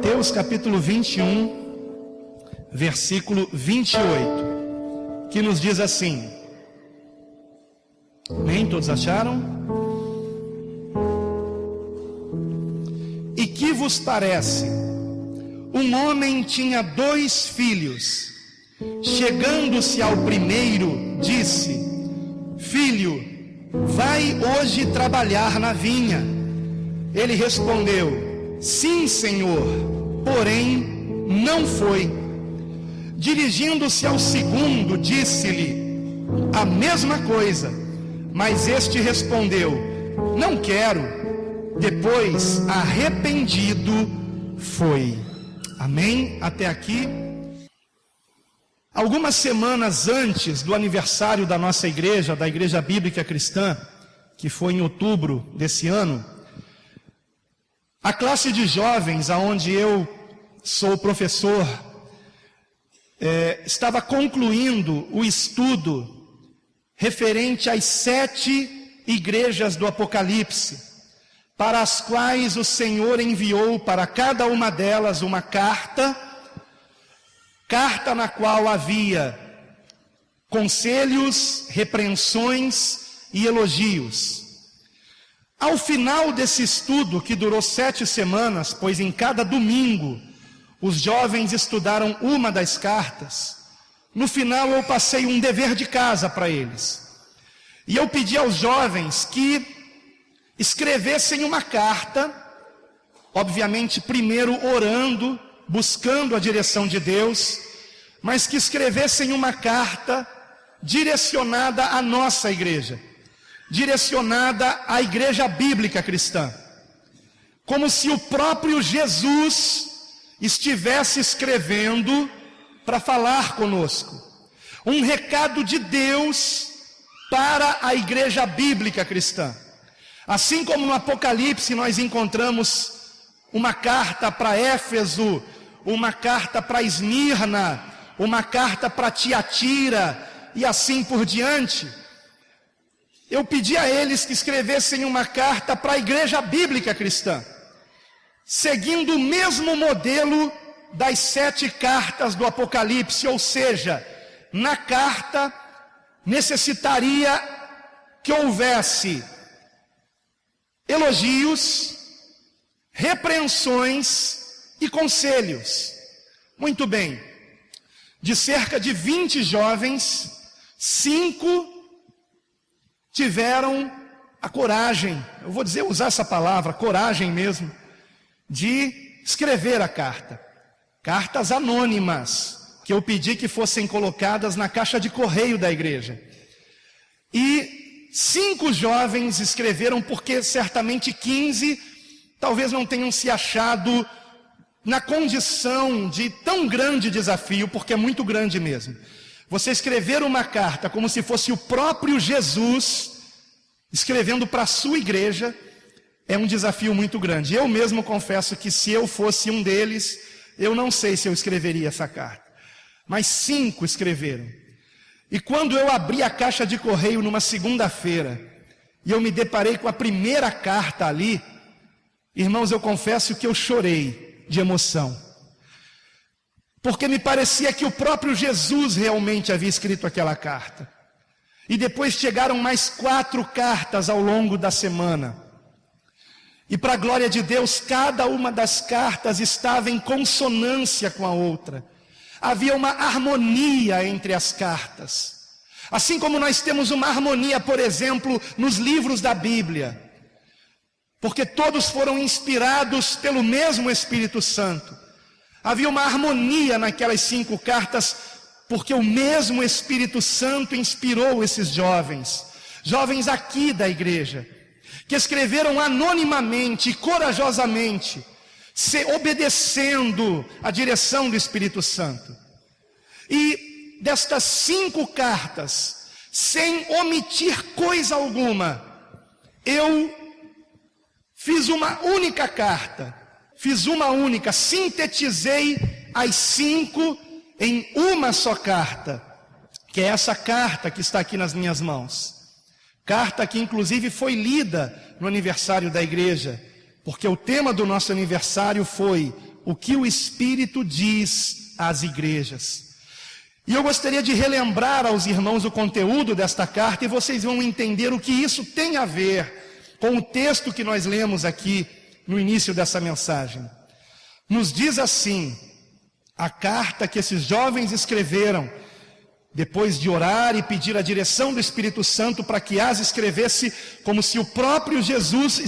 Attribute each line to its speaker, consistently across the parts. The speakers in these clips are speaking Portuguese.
Speaker 1: Mateus capítulo 21, versículo 28, que nos diz assim. Amém? Todos acharam? E que vos parece? Um homem tinha 2 filhos. Chegando-se ao primeiro, disse: Filho, vai hoje trabalhar na vinha. Ele respondeu: Sim, Senhor, porém não foi. Dirigindo-se ao segundo, disse-lhe a mesma coisa, mas este respondeu: Não quero. Depois, arrependido, foi. Amém? Até aqui. Algumas semanas antes do aniversário da nossa igreja, da Igreja Bíblica Cristã, que foi em outubro desse ano, a classe de jovens, aonde eu sou professor, estava concluindo o estudo referente às 7 igrejas do Apocalipse, para as quais o Senhor enviou para cada uma delas uma carta na qual havia conselhos, repreensões e elogios. Ao final desse estudo, que durou 7 semanas, pois em cada domingo os jovens estudaram uma das cartas, no final eu passei um dever de casa para eles. E eu pedi aos jovens que escrevessem uma carta, obviamente primeiro orando, buscando a direção de Deus, mas que escrevessem uma carta direcionada à nossa igreja, direcionada à Igreja Bíblica Cristã, como se o próprio Jesus estivesse escrevendo para falar conosco, um recado de Deus para a Igreja Bíblica Cristã. Assim como no Apocalipse nós encontramos uma carta para Éfeso, uma carta para Esmirna, uma carta para Tiatira e assim por diante, eu pedi a eles que escrevessem uma carta para a Igreja Bíblica Cristã, seguindo o mesmo modelo das 7 cartas do Apocalipse, ou seja, na carta necessitaria que houvesse elogios, repreensões e conselhos. Muito bem, de cerca de 20 jovens, 5 tiveram a coragem, eu vou usar essa palavra, coragem mesmo, de escrever a carta. Cartas anônimas, que eu pedi que fossem colocadas na caixa de correio da igreja. E 5 jovens escreveram, porque certamente 15 talvez não tenham se achado na condição de tão grande desafio, porque é muito grande mesmo. Você escrever uma carta como se fosse o próprio Jesus escrevendo para a sua igreja é um desafio muito grande. Eu mesmo confesso que se eu fosse um deles, eu não sei se eu escreveria essa carta. Mas 5 escreveram. E quando eu abri a caixa de correio numa segunda-feira, e eu me deparei com a primeira carta ali, irmãos, eu confesso que eu chorei de emoção. Porque me parecia que o próprio Jesus realmente havia escrito aquela carta. E depois chegaram mais 4 cartas ao longo da semana. E para a glória de Deus, cada uma das cartas estava em consonância com a outra. Havia uma harmonia entre as cartas. Assim como nós temos uma harmonia, por exemplo, nos livros da Bíblia. Porque todos foram inspirados pelo mesmo Espírito Santo. Havia uma harmonia naquelas 5 cartas, porque o mesmo Espírito Santo inspirou esses jovens. Jovens aqui da igreja, que escreveram anonimamente e corajosamente, obedecendo a direção do Espírito Santo. E destas 5 cartas, sem omitir coisa alguma, eu fiz uma única carta, sintetizei as 5 em uma só carta, que é essa carta que está aqui nas minhas mãos. Carta que inclusive foi lida no aniversário da igreja, porque o tema do nosso aniversário foi o que o Espírito diz às igrejas. E eu gostaria de relembrar aos irmãos o conteúdo desta carta, e vocês vão entender o que isso tem a ver com o texto que nós lemos aqui no início dessa mensagem. Nos diz assim, a carta que esses jovens escreveram, depois de orar e pedir a direção do Espírito Santo para que as escrevesse como se o próprio Jesus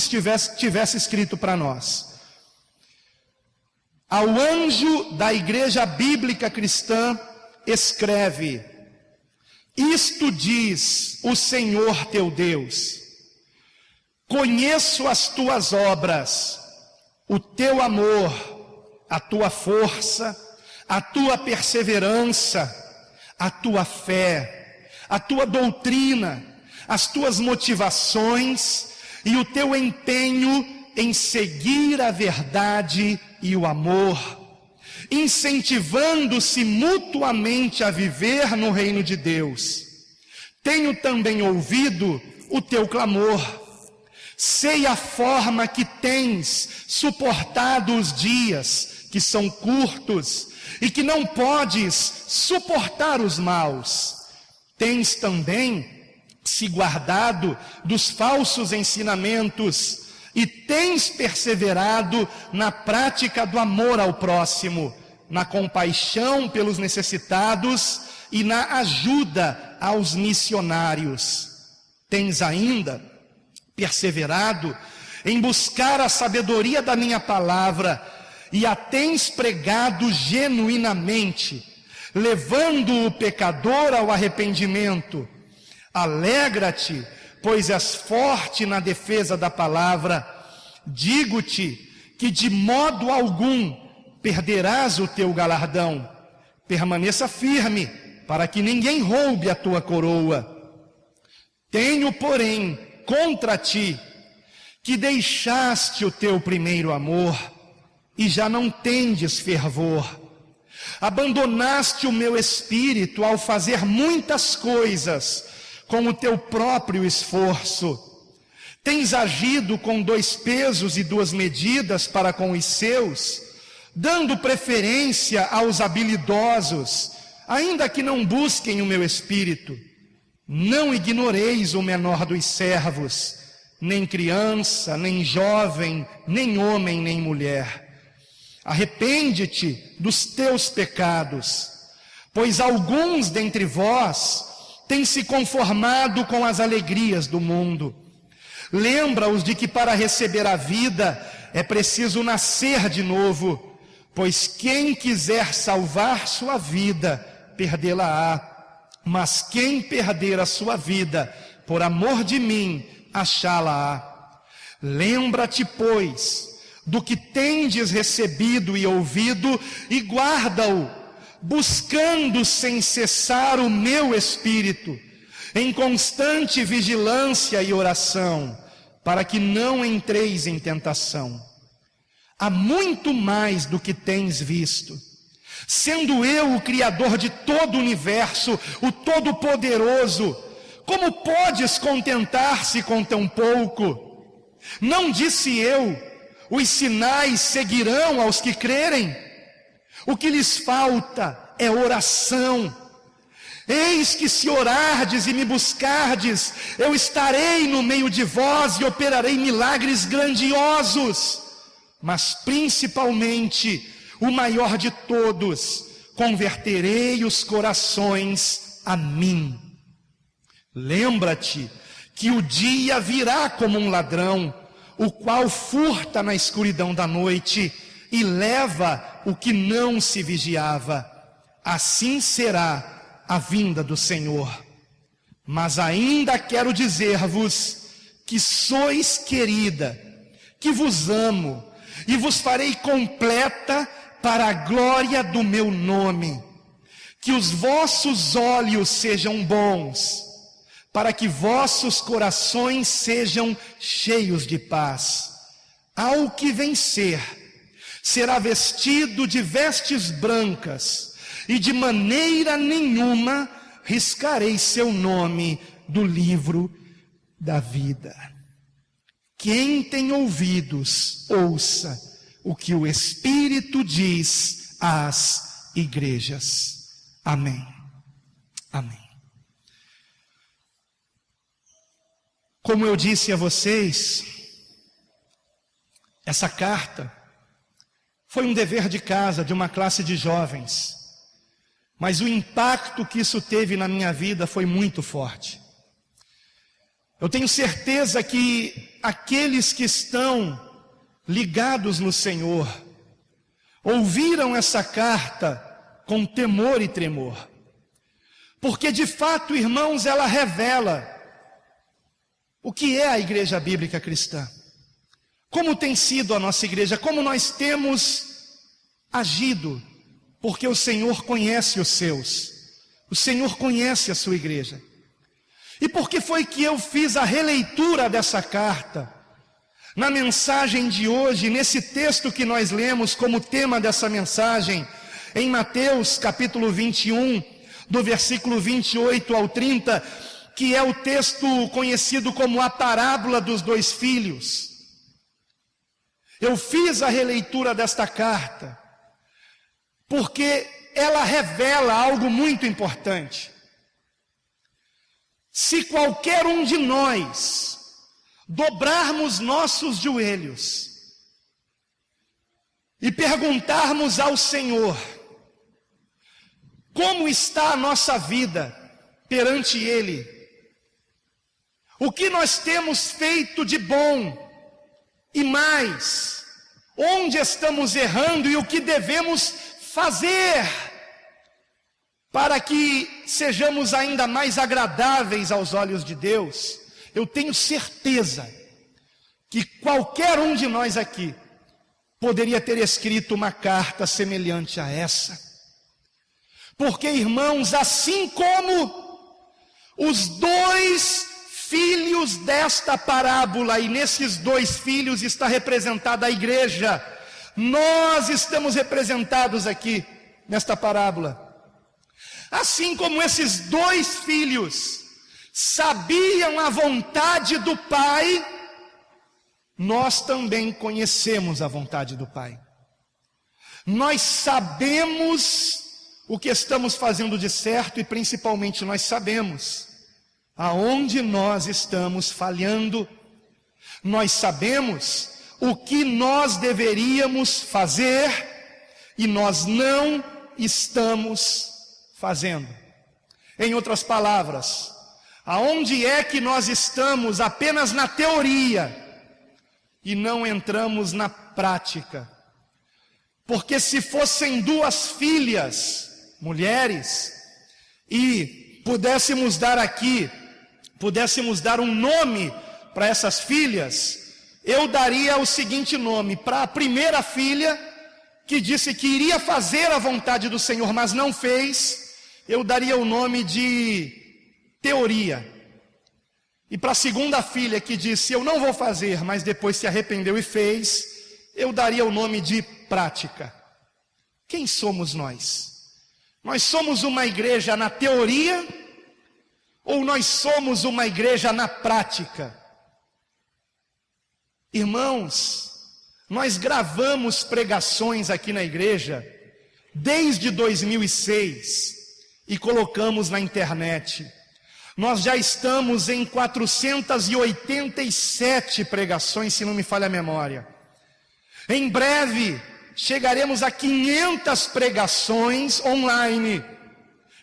Speaker 1: tivesse escrito para nós. Ao anjo da igreja bíblica cristã, escreve: isto diz o Senhor teu Deus: conheço as tuas obras, o teu amor, a tua força, a tua perseverança, a tua fé, a tua doutrina, as tuas motivações e o teu empenho em seguir a verdade e o amor, incentivando-se mutuamente a viver no reino de Deus. Tenho também ouvido o teu clamor, sei a forma que tens suportado os dias, que são curtos, e que não podes suportar os maus. Tens também se guardado dos falsos ensinamentos, e tens perseverado na prática do amor ao próximo, na compaixão pelos necessitados e na ajuda aos missionários. Tens ainda perseverado em buscar a sabedoria da minha palavra e a tens pregado genuinamente, levando o pecador ao arrependimento. Alegra-te, pois és forte na defesa da palavra. Digo-te que de modo algum perderás o teu galardão. Permaneça firme, para que ninguém roube a tua coroa. Tenho, porém, contra ti, que deixaste o teu primeiro amor, e já não tendes fervor. Abandonaste o meu espírito ao fazer muitas coisas com o teu próprio esforço. Tens agido com 2 pesos e 2 medidas para com os seus, dando preferência aos habilidosos, ainda que não busquem o meu espírito. Não ignoreis o menor dos servos, nem criança, nem jovem, nem homem, nem mulher. Arrepende-te dos teus pecados, pois alguns dentre vós têm se conformado com as alegrias do mundo. Lembra-os de que para receber a vida é preciso nascer de novo, pois quem quiser salvar sua vida, perdê-la-á, mas quem perder a sua vida, por amor de mim, achá-la-á. Lembra-te, pois, do que tendes recebido e ouvido, e guarda-o, buscando sem cessar o meu espírito, em constante vigilância e oração, para que não entreis em tentação. Há muito mais do que tens visto, sendo eu o Criador de todo o universo, o Todo-Poderoso. Como podes contentar-se com tão pouco? Não disse eu: os sinais seguirão aos que crerem? O que lhes falta é oração. Eis que se orardes e me buscardes, eu estarei no meio de vós e operarei milagres grandiosos. Mas principalmente, o maior de todos, converterei os corações a mim. Lembra-te que o dia virá como um ladrão, o qual furta na escuridão da noite e leva o que não se vigiava. Assim será a vinda do Senhor. Mas ainda quero dizer-vos que sois querida, que vos amo e vos farei completa para a glória do meu nome. Que os vossos olhos sejam bons, para que vossos corações sejam cheios de paz. Ao que vencer, será vestido de vestes brancas, e de maneira nenhuma riscarei seu nome do livro da vida. Quem tem ouvidos, ouça o que o Espírito diz às igrejas. Amém. Amém. Como eu disse a vocês, essa carta foi um dever de casa de uma classe de jovens, mas o impacto que isso teve na minha vida foi muito forte. Eu tenho certeza que aqueles que estão ligados no Senhor ouviram essa carta com temor e tremor, porque de fato, irmãos, ela revela o que é a igreja bíblica cristã, como tem sido a nossa igreja, como nós temos agido, porque o Senhor conhece os seus, o Senhor conhece a sua igreja. E por que foi que eu fiz a releitura dessa carta? Na mensagem de hoje, nesse texto que nós lemos como tema dessa mensagem, em Mateus capítulo 21, do versículo 28 ao 30, que é o texto conhecido como a parábola dos dois filhos. Eu fiz a releitura desta carta, porque ela revela algo muito importante. Se qualquer um de nós dobrarmos nossos joelhos e perguntarmos ao Senhor como está a nossa vida perante Ele, o que nós temos feito de bom e mais, onde estamos errando e o que devemos fazer para que sejamos ainda mais agradáveis aos olhos de Deus, eu tenho certeza que qualquer um de nós aqui poderia ter escrito uma carta semelhante a essa. Porque, irmãos, assim como os dois filhos desta parábola, e nesses dois filhos está representada a igreja, nós estamos representados aqui nesta parábola. Assim como esses dois filhos sabiam a vontade do Pai, nós também conhecemos a vontade do Pai. Nós sabemos o que estamos fazendo de certo e principalmente nós sabemos aonde nós estamos falhando. Nós sabemos o que nós deveríamos fazer e nós não estamos fazendo. Em outras palavras, aonde é que nós estamos apenas na teoria e não entramos na prática? Porque se fossem duas filhas, mulheres, e pudéssemos dar um nome para essas filhas, eu daria o seguinte nome para a primeira filha, que disse que iria fazer a vontade do Senhor, mas não fez, eu daria o nome de teoria. E para a segunda filha, que disse, eu não vou fazer, mas depois se arrependeu e fez, eu daria o nome de prática. Quem somos nós? Nós somos uma igreja na teoria, ou nós somos uma igreja na prática? Irmãos, nós gravamos pregações aqui na igreja desde 2006 e colocamos na internet. Nós já estamos em 487 pregações, se não me falha a memória. Em breve chegaremos a 500 pregações online.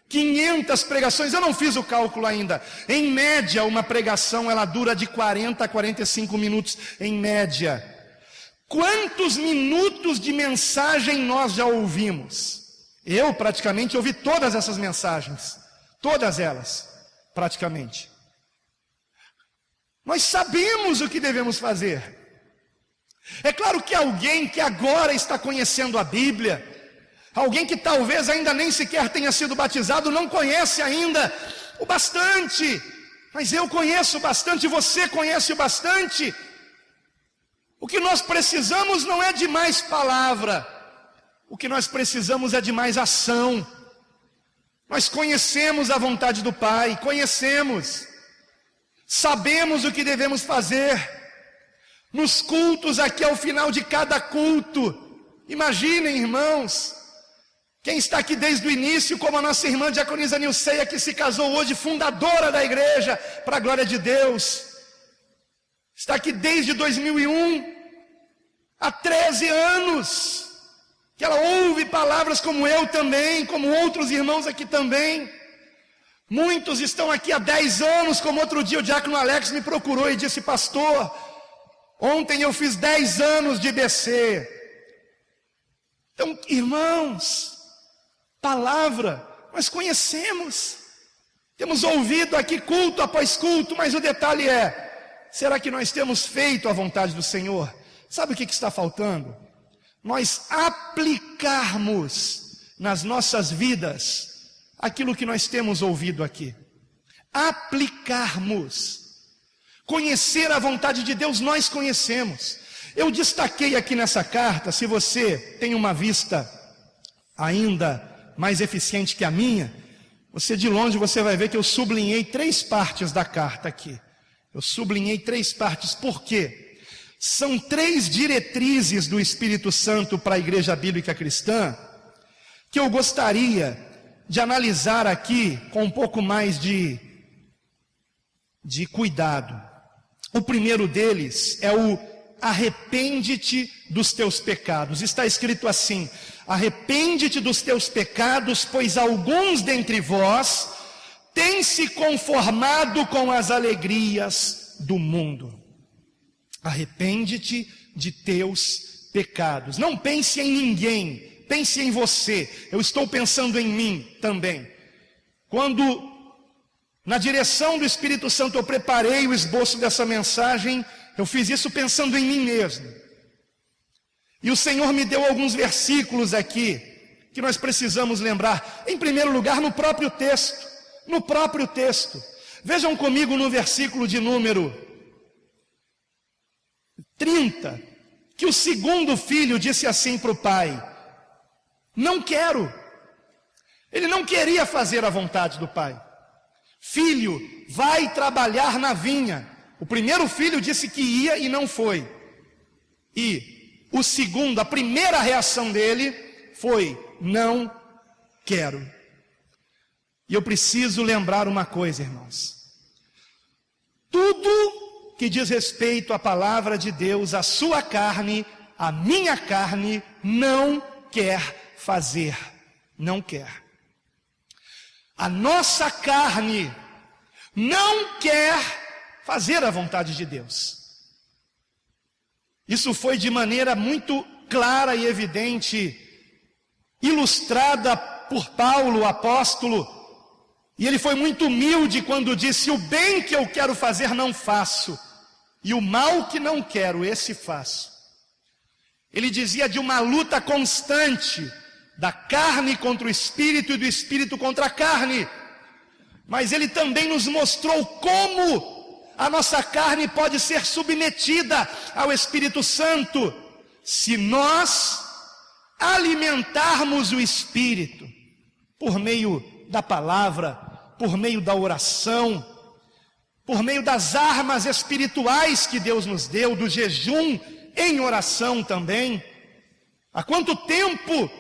Speaker 1: 500 pregações, eu não fiz o cálculo ainda. Em média, uma pregação ela dura de 40 a 45 minutos, em média. Quantos minutos de mensagem nós já ouvimos? Eu praticamente ouvi todas essas mensagens, todas elas, praticamente. Nós sabemos o que devemos fazer. É claro que alguém que agora está conhecendo a Bíblia, alguém que talvez ainda nem sequer tenha sido batizado, não conhece ainda o bastante, mas eu conheço bastante, você conhece o bastante. O que nós precisamos não é de mais palavra, o que nós precisamos é de mais ação. Nós conhecemos a vontade do Pai, conhecemos, sabemos o que devemos fazer, nos cultos aqui ao final de cada culto. Imaginem, irmãos, quem está aqui desde o início, como a nossa irmã Diaconisa Nilceia, que se casou hoje, fundadora da igreja, para a glória de Deus, está aqui desde 2001, há 13 anos, que ela ouve palavras como eu também, como outros irmãos aqui também. Muitos estão aqui há 10 anos, como outro dia o diácono Alex me procurou e disse: pastor, ontem eu fiz 10 anos de IBC. Então, irmãos, palavra, nós conhecemos, temos ouvido aqui culto após culto, mas o detalhe é, será que nós temos feito a vontade do Senhor? Sabe o que está faltando? Nós aplicarmos nas nossas vidas aquilo que nós temos ouvido aqui. Aplicarmos. Conhecer a vontade de Deus, nós conhecemos. Eu destaquei aqui nessa carta, se você tem uma vista ainda mais eficiente que a minha, você de longe você vai ver que eu sublinhei 3 partes da carta aqui. Eu sublinhei 3 partes, por quê? São 3 diretrizes do Espírito Santo para a Igreja Bíblica Cristã, que eu gostaria de analisar aqui com um pouco mais de cuidado. O primeiro deles é o arrepende-te dos teus pecados. Está escrito assim: arrepende-te dos teus pecados, pois alguns dentre vós têm se conformado com as alegrias do mundo. Arrepende-te de teus pecados. Não pense em ninguém, pense em você. Eu estou pensando em mim também. Quando, na direção do Espírito Santo, eu preparei o esboço dessa mensagem, eu fiz isso pensando em mim mesmo. E o Senhor me deu alguns versículos aqui, que nós precisamos lembrar. Em primeiro lugar, no próprio texto. No próprio texto. Vejam comigo no versículo de número 30, que o segundo filho disse assim para o pai: não quero. Ele não queria fazer a vontade do pai. Filho, vai trabalhar na vinha. O primeiro filho disse que ia e não foi. E o segundo, a primeira reação dele foi: não quero. E eu preciso lembrar uma coisa, irmãos. Tudo que diz respeito à palavra de Deus, a sua carne, a minha carne, não quer fazer. Não quer. A nossa carne não quer fazer a vontade de Deus. Isso foi de maneira muito clara e evidente, ilustrada por Paulo, o apóstolo, e ele foi muito humilde quando disse: o bem que eu quero fazer não faço, e o mal que não quero, esse faço. Ele dizia de uma luta constante, da carne contra o espírito e do espírito contra a carne. Mas ele também nos mostrou como a nossa carne pode ser submetida ao Espírito Santo, se nós alimentarmos o espírito, por meio da palavra, por meio da oração, por meio das armas espirituais que Deus nos deu, do jejum em oração também. Há quanto tempo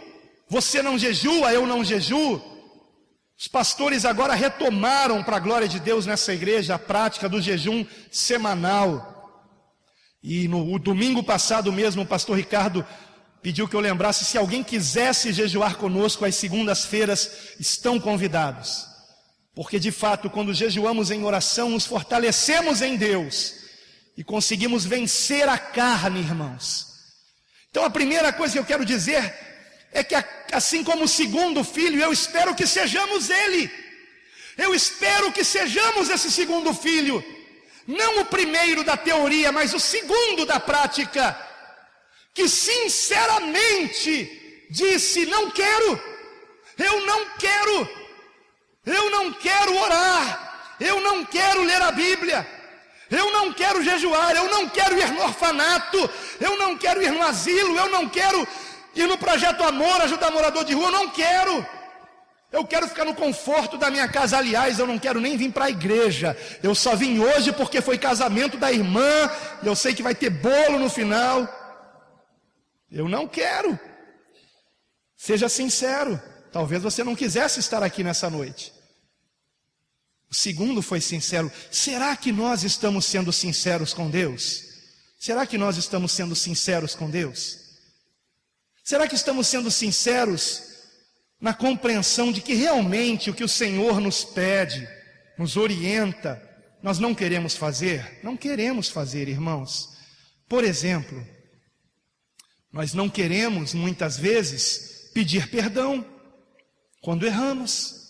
Speaker 1: você não jejua, eu não jejuo? Os pastores agora retomaram, para a glória de Deus, nessa igreja, a prática do jejum semanal. E no domingo passado mesmo, o pastor Ricardo pediu que eu lembrasse: se alguém quisesse jejuar conosco às segundas-feiras, estão convidados. Porque de fato, quando jejuamos em oração, nos fortalecemos em Deus e conseguimos vencer a carne, irmãos. Então a primeira coisa que eu quero dizer é que, assim como o segundo filho, eu espero que sejamos ele. Eu espero que sejamos esse segundo filho. Não o primeiro da teoria, mas o segundo da prática. Que sinceramente disse: não quero. Eu não quero. Eu não quero orar. Eu não quero ler a Bíblia. Eu não quero jejuar. Eu não quero ir no orfanato. Eu não quero ir no asilo. Eu não quero ir no Projeto Amor, ajudar morador de rua. Eu não quero. Eu quero ficar no conforto da minha casa. Aliás, eu não quero nem vir para a igreja. Eu só vim hoje porque foi casamento da irmã, e eu sei que vai ter bolo no final. Eu não quero. Seja sincero. Talvez você não quisesse estar aqui nessa noite. O segundo foi sincero. Será que nós estamos sendo sinceros com Deus? Será que nós estamos sendo sinceros com Deus? Será que estamos sendo sinceros na compreensão de que realmente o que o Senhor nos pede, nos orienta, nós não queremos fazer? Não queremos fazer, irmãos. Por exemplo, nós não queremos, muitas vezes, pedir perdão quando erramos.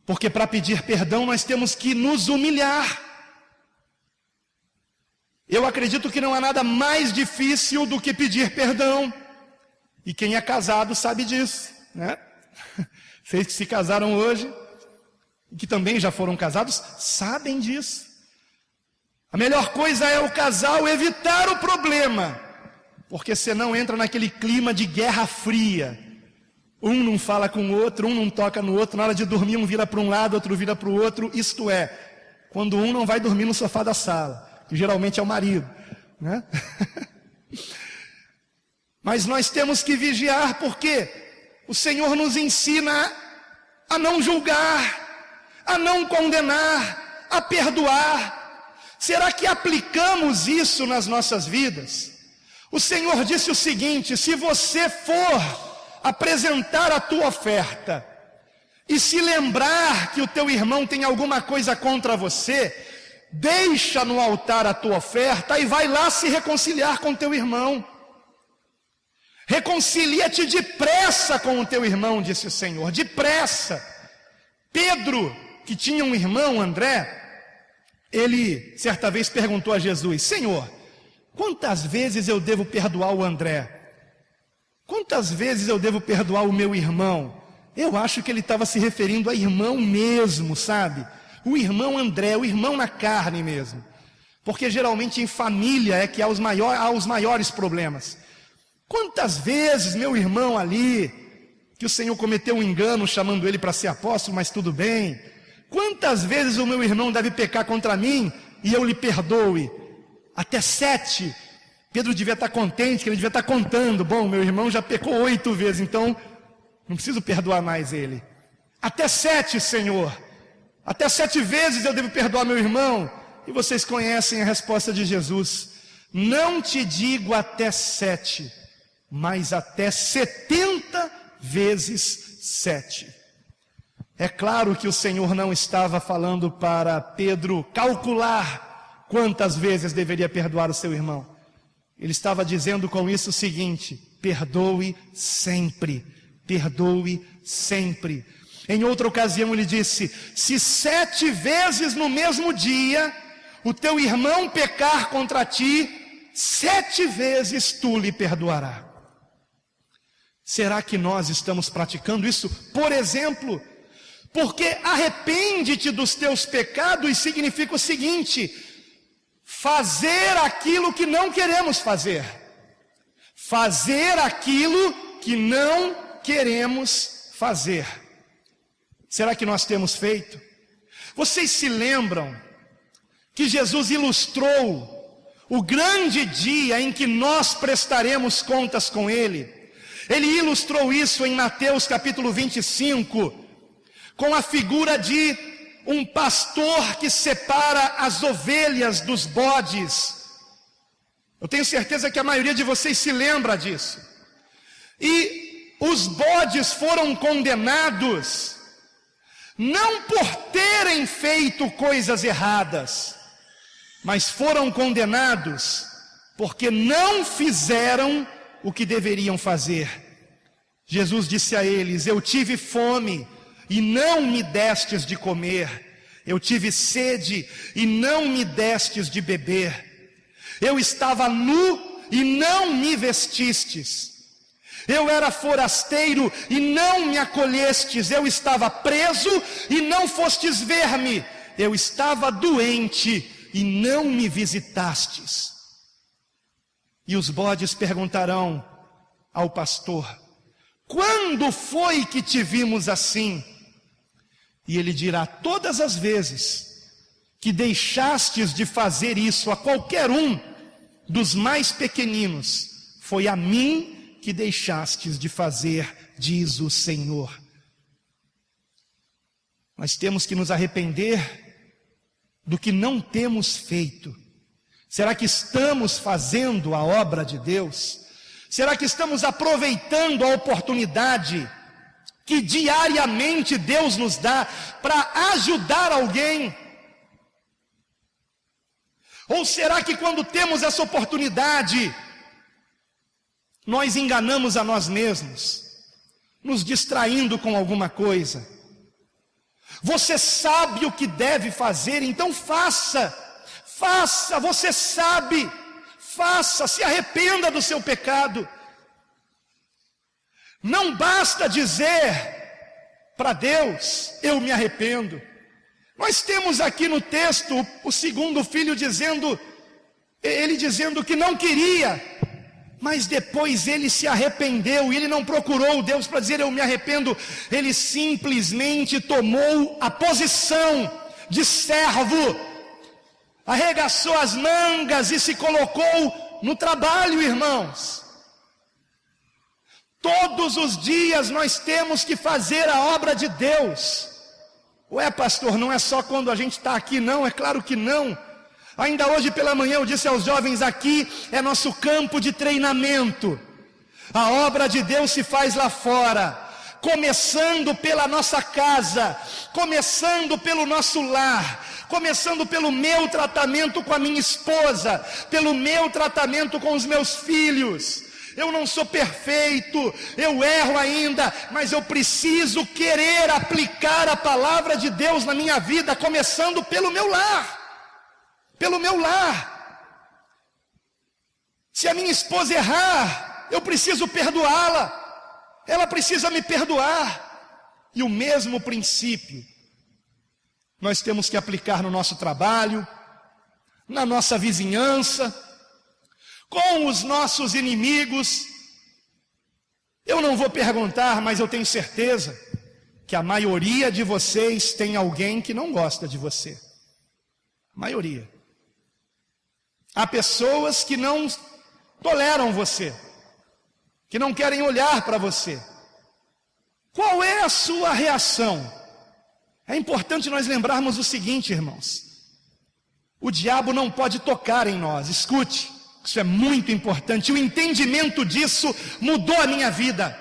Speaker 1: Porque para pedir perdão nós temos que nos humilhar. Eu acredito que não há nada mais difícil do que pedir perdão. E quem é casado sabe disso, né? Vocês que se casaram hoje, e que também já foram casados, sabem disso. A melhor coisa é o casal evitar o problema, porque senão entra naquele clima de guerra fria. Um não fala com o outro, um não toca no outro, na hora de dormir um vira para um lado, outro vira para o outro. Isto é, quando um não vai dormir no sofá da sala, que geralmente é o marido, né? Mas nós temos que vigiar, porque o Senhor nos ensina a não julgar, a não condenar, a perdoar. Será que aplicamos isso nas nossas vidas? O Senhor disse o seguinte: se você for apresentar a tua oferta e se lembrar que o teu irmão tem alguma coisa contra você, deixa no altar a tua oferta e vai lá se reconciliar com o teu irmão. Reconcilia-te depressa com o teu irmão, disse o Senhor, depressa. Pedro, que tinha um irmão, André, ele certa vez perguntou a Jesus: Senhor, quantas vezes eu devo perdoar o André? Quantas vezes eu devo perdoar o meu irmão? Eu acho que ele estava se referindo a irmão mesmo, sabe? O irmão André, o irmão na carne mesmo. Porque geralmente em família é que há os maiores problemas. Quantas vezes meu irmão ali, que o Senhor cometeu um engano chamando ele para ser apóstolo, mas tudo bem. Quantas vezes o meu irmão deve pecar contra mim e eu lhe perdoe? Até 7. Pedro devia estar contente, que ele devia estar contando. Bom, meu irmão já pecou 8 vezes, então não preciso perdoar mais ele. Até 7, Senhor. Até 7 vezes eu devo perdoar meu irmão. E vocês conhecem a resposta de Jesus: não te digo até 7, mas até 70 vezes 7. É claro que o Senhor não estava falando para Pedro calcular quantas vezes deveria perdoar o seu irmão. Ele estava dizendo com isso o seguinte: perdoe sempre, perdoe sempre. Em outra ocasião ele disse: se 7 vezes no mesmo dia o teu irmão pecar contra ti, 7 vezes tu lhe perdoarás. Será que nós estamos praticando isso? Por exemplo, porque arrepende-te dos teus pecados significa o seguinte: fazer aquilo que não queremos fazer. Fazer aquilo que não queremos fazer. Será que nós temos feito? Vocês se lembram que Jesus ilustrou o grande dia em que nós prestaremos contas com Ele? Ele ilustrou isso em Mateus capítulo 25, com a figura de um pastor que separa as ovelhas dos bodes. Eu tenho certeza que a maioria de vocês se lembra disso. E os bodes foram condenados, não por terem feito coisas erradas, mas foram condenados porque não fizeram o que deveriam fazer. Jesus disse a eles: eu tive fome e não me destes de comer. Eu tive sede e não me destes de beber. Eu estava nu e não me vestistes. Eu era forasteiro e não me acolhestes. Eu estava preso e não fostes ver-me. Eu estava doente e não me visitastes. E os bodes perguntarão ao pastor: quando foi que te vimos assim? E ele dirá: todas as vezes que deixastes de fazer isso a qualquer um dos mais pequeninos, foi a mim que deixastes de fazer, diz o Senhor. Nós temos que nos arrepender do que não temos feito. Será que estamos fazendo a obra de Deus? Será que estamos aproveitando a oportunidade que diariamente Deus nos dá para ajudar alguém? Ou será que quando temos essa oportunidade, nós enganamos a nós mesmos, nos distraindo com alguma coisa? Você sabe o que deve fazer, então faça, você sabe, faça, se arrependa do seu pecado. Não basta dizer para Deus: eu me arrependo. Nós temos aqui no texto o segundo filho dizendo que não queria, mas depois ele se arrependeu, e ele não procurou Deus para dizer: eu me arrependo. Ele simplesmente tomou a posição de servo, arregaçou as mangas e se colocou no trabalho, irmãos. Todos os dias nós temos que fazer a obra de Deus. Ué, pastor, não é só quando a gente está aqui, não? É claro que não. Ainda hoje pela manhã eu disse aos jovens: aqui é nosso campo de treinamento. A obra de Deus se faz lá fora, começando pela nossa casa, começando pelo nosso lar, começando pelo meu tratamento com a minha esposa, pelo meu tratamento com os meus filhos. Eu não sou perfeito, eu erro ainda, mas eu preciso querer aplicar a palavra de Deus na minha vida, começando pelo meu lar. Pelo meu lar. Se a minha esposa errar, eu preciso perdoá-la, ela precisa me perdoar. E o mesmo princípio nós temos que aplicar no nosso trabalho, na nossa vizinhança, com os nossos inimigos. Eu não vou perguntar, mas eu tenho certeza que a maioria de vocês tem alguém que não gosta de você. A maioria. Há pessoas que não toleram você, que não querem olhar para você. Qual é a sua reação? É importante nós lembrarmos o seguinte, irmãos: o diabo não pode tocar em nós. Escute, isso é muito importante. O entendimento disso mudou a minha vida.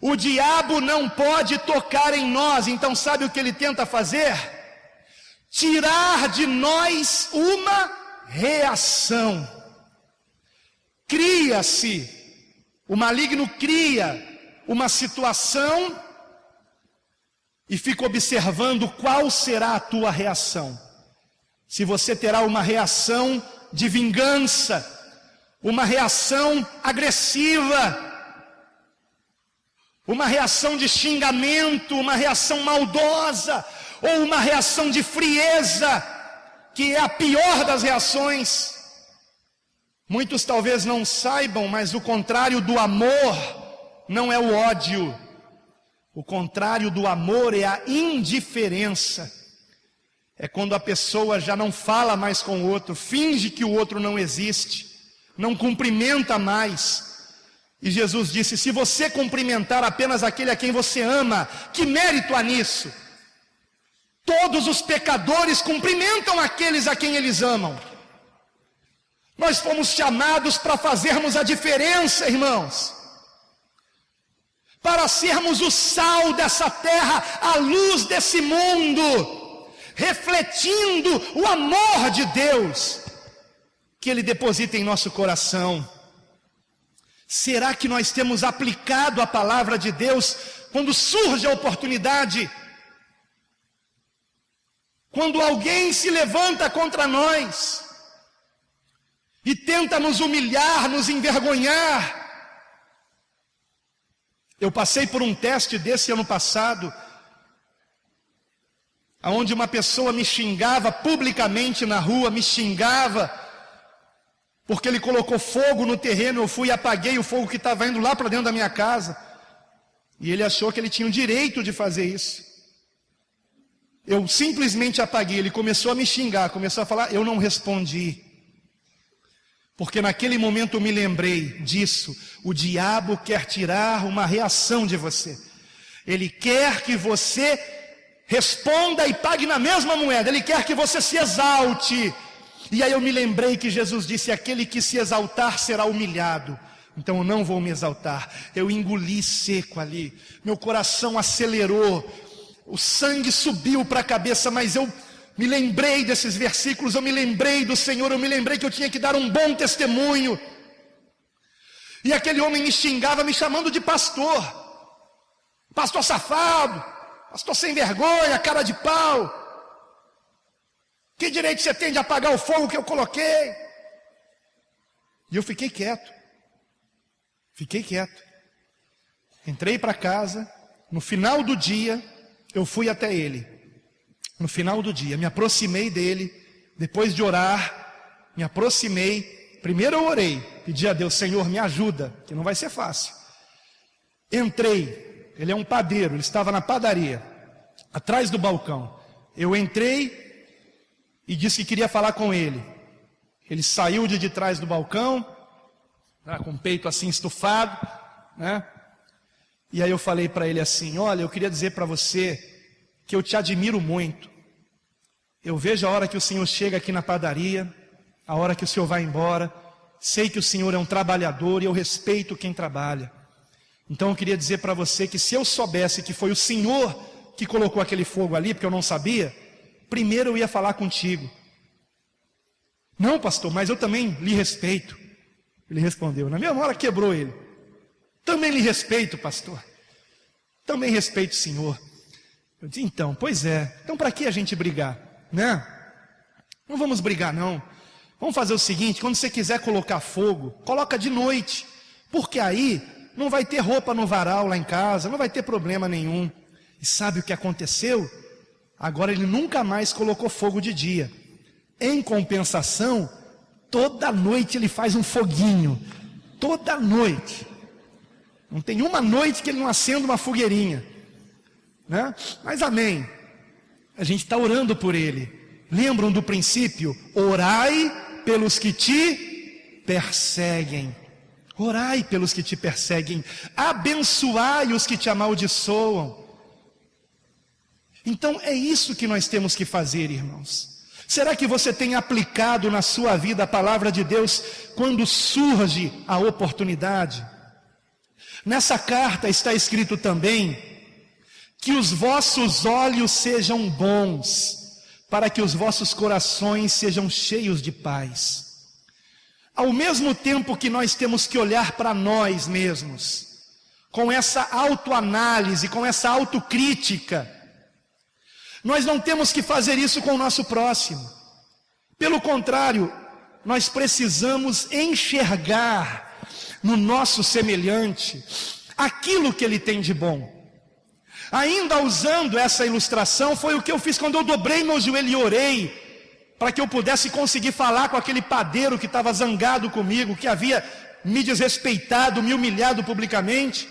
Speaker 1: O diabo não pode tocar em nós. Então sabe o que ele tenta fazer? Tirar de nós uma reação. Cria-se, o maligno cria uma situação e fica observando qual será a tua reação. Se você terá uma reação de vingança, uma reação agressiva, uma reação de xingamento, uma reação maldosa, ou uma reação de frieza, que é a pior das reações. Muitos talvez não saibam, mas o contrário do amor não é o ódio. O contrário do amor é a indiferença. É quando a pessoa já não fala mais com o outro, finge que o outro não existe, não cumprimenta mais. E Jesus disse: se você cumprimentar apenas aquele a quem você ama, que mérito há nisso? Todos os pecadores cumprimentam aqueles a quem eles amam. Nós fomos chamados para fazermos a diferença, irmãos, para sermos o sal dessa terra, a luz desse mundo, refletindo o amor de Deus que Ele deposita em nosso coração. Será que nós temos aplicado a palavra de Deus quando surge a oportunidade? Quando alguém se levanta contra nós e tenta nos humilhar, nos envergonhar. Eu passei por um teste desse ano passado, onde uma pessoa me xingava publicamente na rua, me xingava, porque ele colocou fogo no terreno. Eu fui e apaguei o fogo que estava indo lá para dentro da minha casa. E ele achou que ele tinha o direito de fazer isso. Eu simplesmente apaguei. Ele começou a me xingar, começou a falar, eu não respondi. Porque naquele momento eu me lembrei disso. O diabo quer tirar uma reação de você. Ele quer que você responda e pague na mesma moeda. Ele quer que você se exalte. E aí eu me lembrei que Jesus disse, aquele que se exaltar será humilhado. Então eu não vou me exaltar. Eu engoli seco ali. Meu coração acelerou. O sangue subiu para a cabeça, mas eu me lembrei desses versículos, eu me lembrei do Senhor, eu me lembrei que eu tinha que dar um bom testemunho. E aquele homem me xingava, me chamando de pastor. Pastor safado, pastor sem vergonha, cara de pau. Que direito você tem de apagar o fogo que eu coloquei? E eu fiquei quieto. Entrei para casa, no final do dia, eu fui até ele. No final do dia, me aproximei dele, depois de orar, me aproximei. Primeiro eu orei, pedi a Deus, Senhor, me ajuda, que não vai ser fácil. Entrei, ele é um padeiro, ele estava na padaria, atrás do balcão. Eu entrei e disse que queria falar com ele. Ele saiu de trás do balcão, com o peito assim estufado, né? E aí eu falei para ele assim, olha, eu queria dizer para você que eu te admiro muito. Eu vejo a hora que o Senhor chega aqui na padaria, a hora que o Senhor vai embora, sei que o Senhor é um trabalhador e eu respeito quem trabalha. Então eu queria dizer para você que se eu soubesse que foi o Senhor que colocou aquele fogo ali, porque eu não sabia, primeiro eu ia falar contigo. Não, pastor, mas eu também lhe respeito. Ele respondeu, na mesma hora quebrou ele. Também lhe respeito, pastor. Também respeito o Senhor. Eu disse, então, pois é. Então para que a gente brigar, né? Não vamos brigar não. Vamos fazer o seguinte, quando você quiser colocar fogo, coloca de noite. Porque aí não vai ter roupa no varal lá em casa, não vai ter problema nenhum. E sabe o que aconteceu? Agora ele nunca mais colocou fogo de dia. Em compensação, toda noite ele faz um foguinho. Toda noite. Não tem uma noite que ele não acenda uma fogueirinha, né? Mas amém. A gente está orando por ele. Lembram do princípio? Orai pelos que te perseguem. Orai pelos que te perseguem. Abençoai os que te amaldiçoam. Então é isso que nós temos que fazer, irmãos. Será que você tem aplicado na sua vida a palavra de Deus quando surge a oportunidade? Nessa carta está escrito também que os vossos olhos sejam bons, para que os vossos corações sejam cheios de paz. Ao mesmo tempo que nós temos que olhar para nós mesmos, com essa autoanálise, com essa autocrítica, nós não temos que fazer isso com o nosso próximo. Pelo contrário, nós precisamos enxergar no nosso semelhante aquilo que ele tem de bom. Ainda usando essa ilustração, foi o que eu fiz quando eu dobrei meu joelho e orei, para que eu pudesse conseguir falar com aquele padeiro que estava zangado comigo, que havia me desrespeitado, me humilhado publicamente.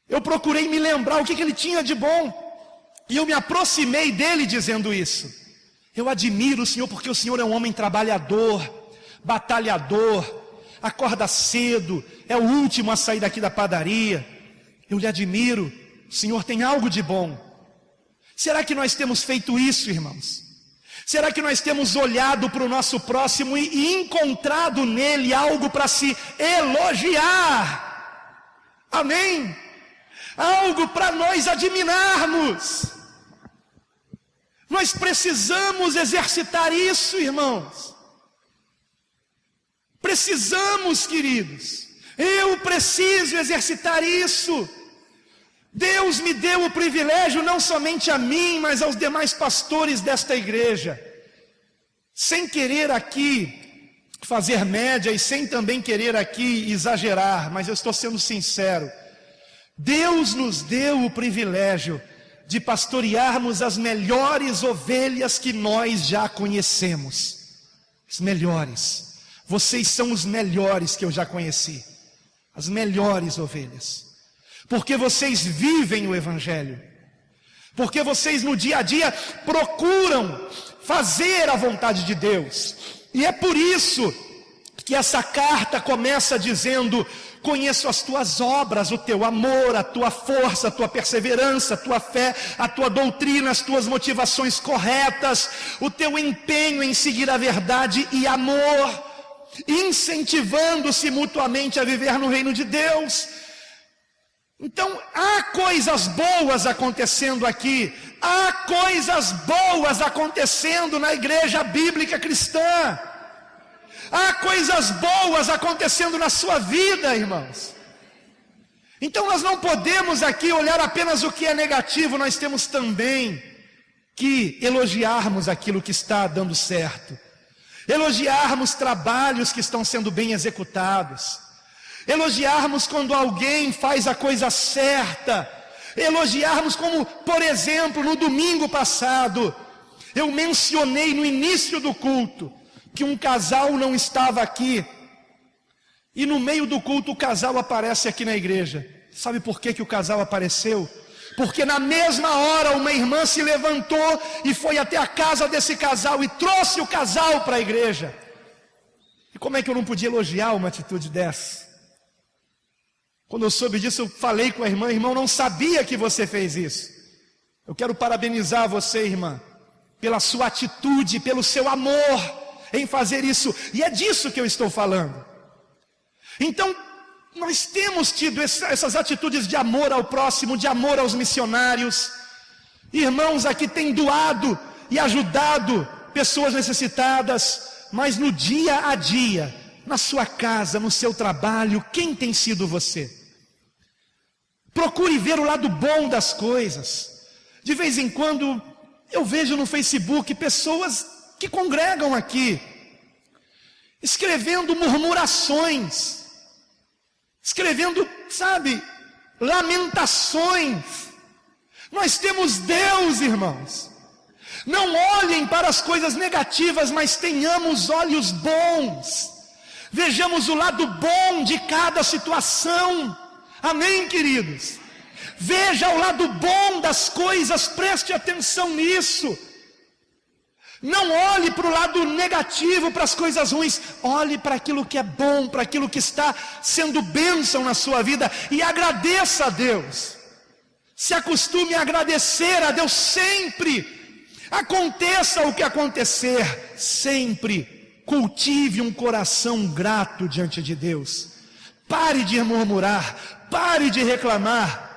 Speaker 1: Eu procurei me lembrar o que ele tinha de bom. E eu me aproximei dele dizendo isso. Eu admiro o Senhor porque o Senhor é um homem trabalhador, batalhador, acorda cedo, é o último a sair daqui da padaria. Eu lhe admiro, o Senhor tem algo de bom. Será que nós temos feito isso, irmãos? Será que nós temos olhado para o nosso próximo e encontrado nele algo para se elogiar? Amém? Algo para nós admirarmos. Nós precisamos exercitar isso, irmãos. Precisamos, queridos. Eu preciso exercitar isso. Deus me deu o privilégio, não somente a mim, mas aos demais pastores desta igreja. Sem querer aqui fazer média e sem também querer aqui exagerar, mas eu estou sendo sincero. Deus nos deu o privilégio de pastorearmos as melhores ovelhas que nós já conhecemos. As melhores. Vocês são os melhores que eu já conheci. As melhores ovelhas. porque vocês vivem o Evangelho, porque vocês no dia a dia procuram fazer a vontade de Deus. E é por isso que essa carta começa dizendo: conheço as tuas obras, o teu amor, a tua força, a tua perseverança, a tua fé, a tua doutrina, as tuas motivações corretas, o teu empenho em seguir a verdade e amor, incentivando-se mutuamente a viver no reino de Deus. Então, há coisas boas acontecendo aqui, há coisas boas acontecendo na igreja bíblica cristã, há coisas boas acontecendo na sua vida, irmãos. Então nós não podemos aqui olhar apenas o que é negativo, nós temos também que elogiarmos aquilo que está dando certo, elogiarmos trabalhos que estão sendo bem executados, elogiarmos quando alguém faz a coisa certa, elogiarmos como, por exemplo, no domingo passado, eu mencionei no início do culto, que um casal não estava aqui, e no meio do culto o casal aparece aqui na igreja. Sabe por que o casal apareceu? Porque na mesma hora uma irmã se levantou e foi até a casa desse casal e trouxe o casal para a igreja. E como é que eu não podia elogiar uma atitude dessa? Quando eu soube disso, eu falei com a irmã: irmão, não sabia que você fez isso. Eu quero parabenizar você, irmã, pela sua atitude, pelo seu amor em fazer isso, e é disso que eu estou falando. Então, nós temos tido essas atitudes de amor ao próximo, de amor aos missionários. Irmãos aqui têm doado e ajudado pessoas necessitadas, mas no dia a dia, na sua casa, no seu trabalho, quem tem sido você? Procure ver o lado bom das coisas. De vez em quando eu vejo no Facebook pessoas que congregam aqui, escrevendo murmurações, escrevendo, lamentações. Nós temos Deus, irmãos. Não olhem para as coisas negativas, mas tenhamos olhos bons. Vejamos o lado bom de cada situação. Amém, queridos? Veja o lado bom das coisas, preste atenção nisso. Não olhe para o lado negativo, para as coisas ruins. Olhe para aquilo que é bom, para aquilo que está sendo bênção na sua vida, e agradeça a Deus. Se acostume a agradecer a Deus sempre. Aconteça o que acontecer, sempre cultive um coração grato diante de Deus. Pare de murmurar, pare de reclamar.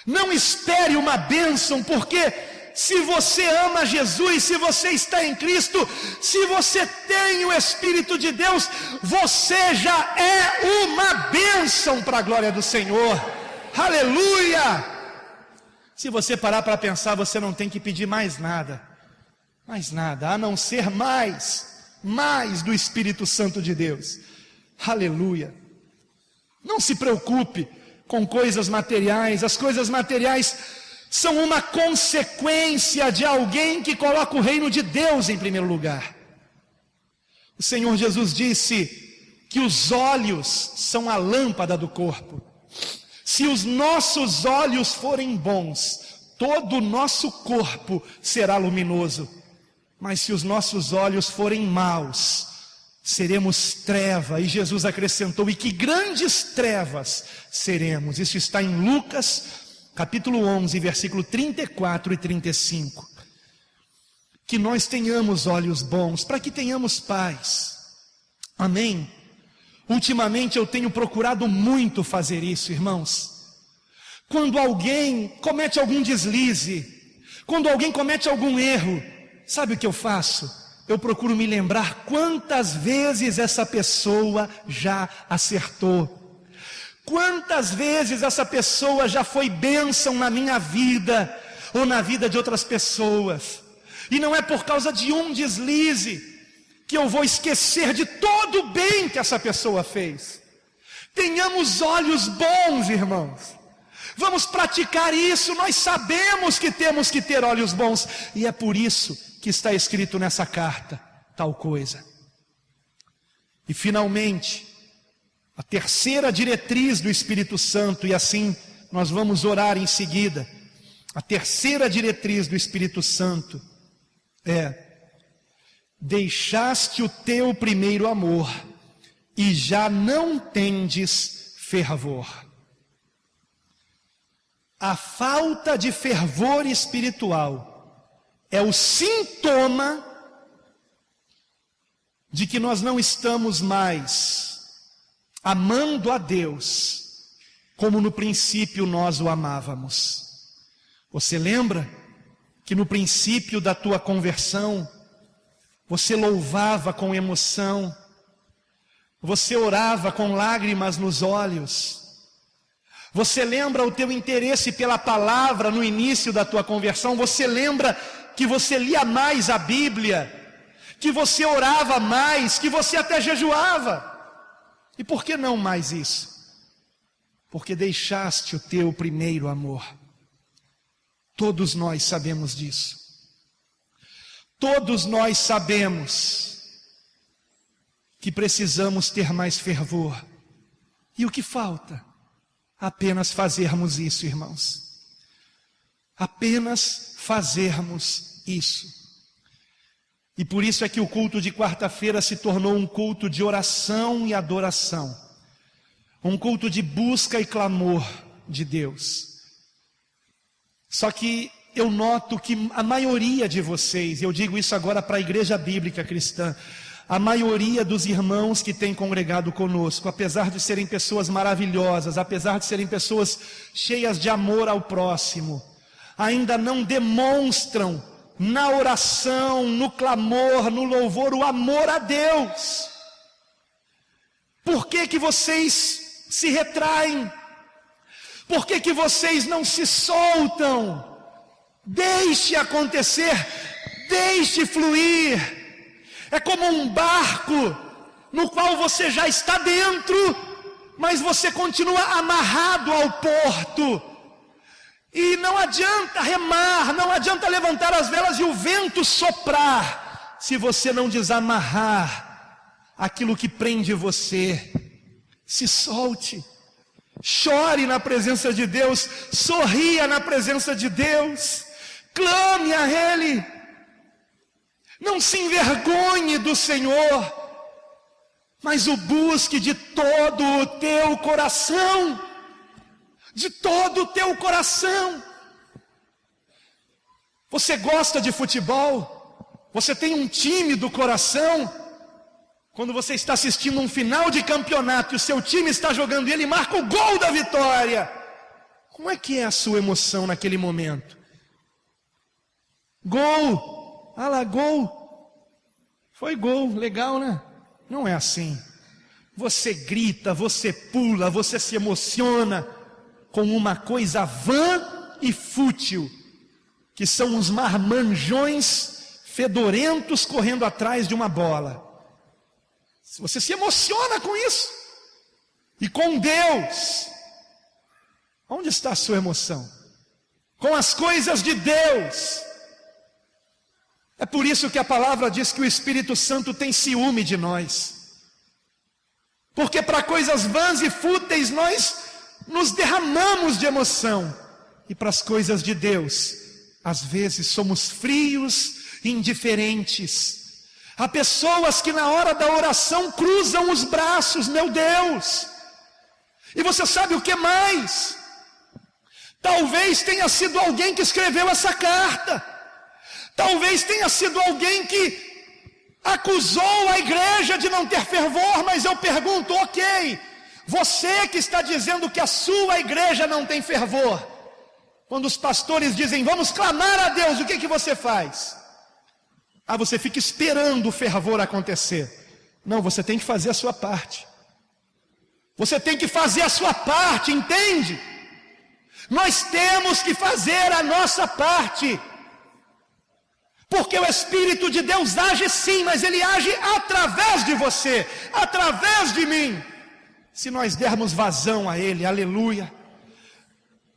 Speaker 1: Não espere uma bênção, porque se você ama Jesus, se você está em Cristo, se você tem o Espírito de Deus, você já é uma bênção para a glória do Senhor. Aleluia! Se você parar para pensar, você não tem que pedir mais nada, a não ser mais do Espírito Santo de Deus. Aleluia! Não se preocupe com coisas materiais. As coisas materiais são uma consequência de alguém que coloca o reino de Deus em primeiro lugar. O Senhor Jesus disse que os olhos são a lâmpada do corpo. Se os nossos olhos forem bons, todo o nosso corpo será luminoso. Mas se os nossos olhos forem maus, seremos treva. E Jesus acrescentou: e que grandes trevas seremos. Isso está em Lucas capítulo 11, versículo 34 e 35. Que nós tenhamos olhos bons, para que tenhamos paz. Amém? Ultimamente eu tenho procurado muito fazer isso, irmãos. Quando alguém comete algum deslize, quando alguém comete algum erro, sabe o que eu faço? Eu procuro me lembrar quantas vezes essa pessoa já acertou. Quantas vezes essa pessoa já foi bênção na minha vida, ou na vida de outras pessoas. E não é por causa de um deslize que eu vou esquecer de todo o bem que essa pessoa fez. Tenhamos olhos bons, irmãos. Vamos praticar isso. Nós sabemos que temos que ter olhos bons, e é por isso que está escrito nessa carta tal coisa. E finalmente, A terceira diretriz do Espírito Santo, e assim nós vamos orar em seguida. A terceira diretriz do Espírito Santo é: deixaste o teu primeiro amor e já não tendes fervor. A falta de fervor espiritual é o sintoma de que nós não estamos mais amando a Deus como no princípio nós o amávamos. Você lembra que no princípio da tua conversão, você louvava com emoção, você orava com lágrimas nos olhos. Você lembra o teu interesse pela palavra no início da tua conversão? Você lembra que você lia mais a Bíblia, que você orava mais, que você até jejuava? E por que não mais isso? Porque deixaste o teu primeiro amor. Todos nós sabemos disso. Todos nós sabemos que precisamos ter mais fervor. E o que falta? Apenas fazermos isso, irmãos. Apenas fazermos isso. E por isso é que o culto de quarta-feira se tornou um culto de oração e adoração. Um culto de busca e clamor de Deus. Só que eu noto que a maioria de vocês, eu digo isso agora para a igreja bíblica cristã, a maioria dos irmãos que têm congregado conosco, apesar de serem pessoas maravilhosas, apesar de serem pessoas cheias de amor ao próximo, ainda não demonstram na oração, no clamor, no louvor, o amor a Deus. Por que vocês se retraem? Por que vocês não se soltam? Deixe acontecer, deixe fluir. É como um barco no qual você já está dentro, mas você continua amarrado ao porto. E não adianta remar, não adianta levantar as velas e o vento soprar, se você não desamarrar aquilo que prende você. Se solte, chore na presença de Deus, sorria na presença de Deus, clame a Ele. Não se envergonhe do Senhor, mas o busque de todo o teu coração. De todo o teu coração. Você gosta de futebol? Você tem um time do coração? Quando você está assistindo um final de campeonato e o seu time está jogando e ele marca o gol da vitória, como é que é a sua emoção naquele momento? Gol! Ah lá, gol! Foi gol, legal, né? Não é assim. Você grita, você pula, você se emociona com uma coisa vã e fútil, que são os marmanjões fedorentos correndo atrás de uma bola. Você se emociona com isso. E com Deus, onde está a sua emoção? Com as coisas de Deus. É por isso que a palavra diz que o Espírito Santo tem ciúme de nós. Porque para coisas vãs e fúteis nós nos derramamos de emoção, e para as coisas de Deus, às vezes somos frios e indiferentes. Há pessoas que na hora da oração cruzam os braços, meu Deus. E você sabe o que mais? Talvez tenha sido alguém que escreveu essa carta. Talvez tenha sido alguém que acusou a igreja de não ter fervor, mas eu pergunto, ok, você que está dizendo que a sua igreja não tem fervor, quando os pastores dizem, vamos clamar a Deus, o que você faz? Ah, você fica esperando o fervor acontecer. Não, você tem que fazer a sua parte. Você tem que fazer a sua parte, entende? Nós temos que fazer a nossa parte. Porque o Espírito de Deus age sim, mas Ele age através de você, através de mim. Se nós dermos vazão a Ele, aleluia,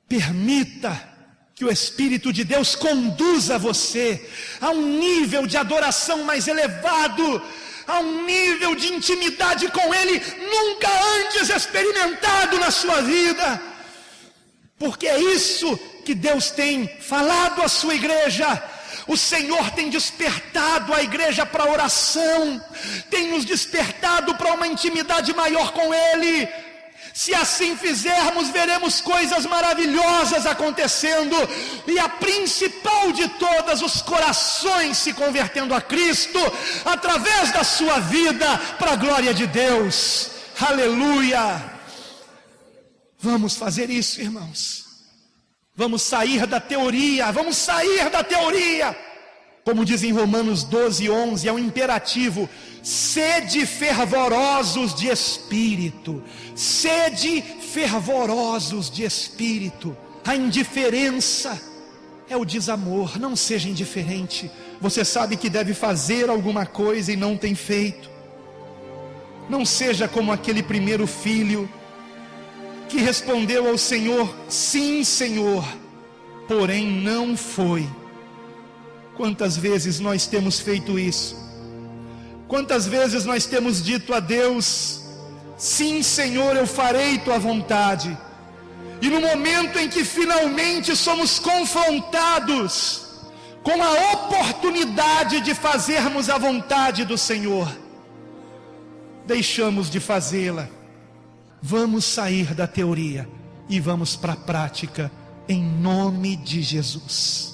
Speaker 1: permita que o Espírito de Deus conduza você a um nível de adoração mais elevado, a um nível de intimidade com Ele nunca antes experimentado na sua vida, porque é isso que Deus tem falado à sua igreja. O Senhor tem despertado a igreja para a oração, tem nos despertado para uma intimidade maior com Ele. Se assim fizermos, veremos coisas maravilhosas acontecendo, e a principal de todas, os corações se convertendo a Cristo, através da sua vida, para a glória de Deus. Aleluia! Vamos fazer isso, irmãos. Vamos sair da teoria, vamos sair da teoria. Como diz em Romanos 12:11, é um imperativo: sede fervorosos de espírito, sede fervorosos de espírito. A indiferença é o desamor. Não seja indiferente. Você sabe que deve fazer alguma coisa e não tem feito. Não seja como aquele primeiro filho que respondeu ao Senhor: sim, Senhor, porém não foi. Quantas vezes nós temos feito isso? Quantas vezes nós temos dito a Deus: sim, Senhor, eu farei tua vontade, e no momento em que finalmente somos confrontados com a oportunidade de fazermos a vontade do Senhor, deixamos de fazê-la. Vamos sair da teoria e vamos para a prática, em nome de Jesus.